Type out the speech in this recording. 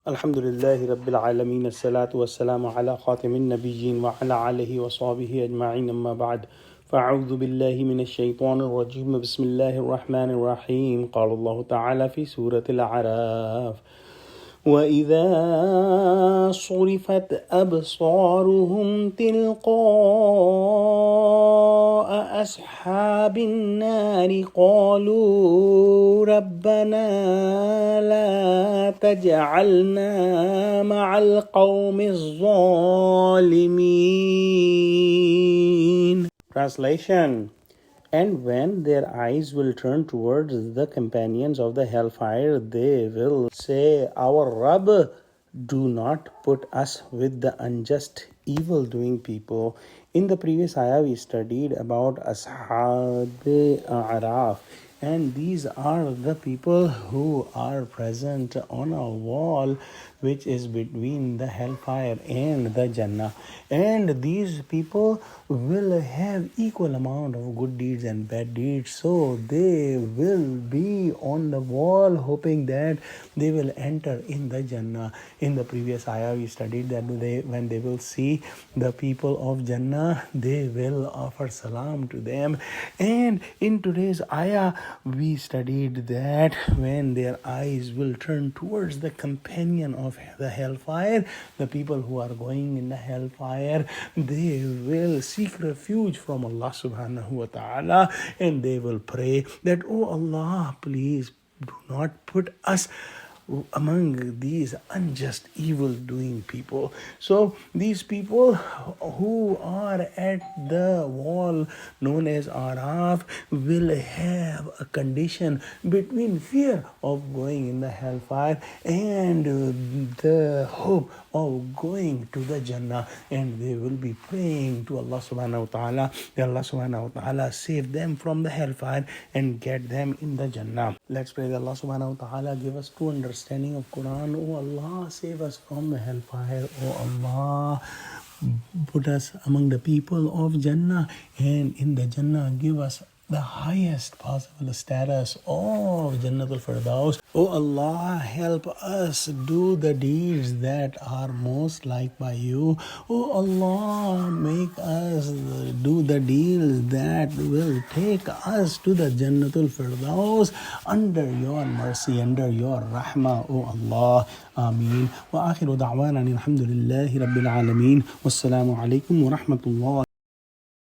Alhamdulillahi Rabbil Alameen, as-salatu was-salamu ala khatimin nabiyyin wa ala alihi wa sahbihi ajma'in, amma ba'd. فأعوذ بالله من الشيطان الرجيم بسم الله الرحمن الرحيم قال الله تعالى في سورة الأعراف وإذا صرفت أبصارهم تلقاء أصحاب النار قالوا ربنا لا تجعلنا مع القوم الظالمين. Translation. And when their eyes will turn towards the companions of the hellfire, they will say, Our Rabb, do not put us with the unjust, evil-doing people. In the previous ayah, we studied about Ashab Araf. And these are the people who are present on a wall which is between the hellfire and the Jannah. And these people will have equal amount of good deeds and bad deeds. So they will be on the wall hoping that they will enter in the Jannah. In the previous ayah, we studied that when they will see the people of Jannah, they will offer salam to them. And in today's ayah, we studied that when their eyes will turn towards the companion of the hellfire, the people who are going in the hellfire, they will seek refuge from Allah subhanahu wa ta'ala, and they will pray that, Oh Allah, please do not put us among these unjust, evil-doing people. So these people who are at the wall known as Araf will have a condition between fear of going in the hellfire and the hope of going to the Jannah, and they will be praying to Allah subhanahu wa ta'ala that Allah subhanahu wa ta'ala save them from the hellfire and get them in the Jannah. Let's pray that Allah subhanahu wa ta'ala give us true understanding of Quran. Oh Allah, save us from the hellfire. Oh Allah, put us among the people of Jannah, and in the Jannah give us the highest possible status of Jannatul Firdaus. Oh Allah, help us do the deeds that are most liked by you. Oh Allah, make us do the deeds that will take us to the Jannatul Firdaus under your mercy, under your rahmah. Oh Allah, Ameen. Wa akhiru da'wana alhamdulillahi Rabbil Alameen. Wassalamu alaikum wa rahmatullah.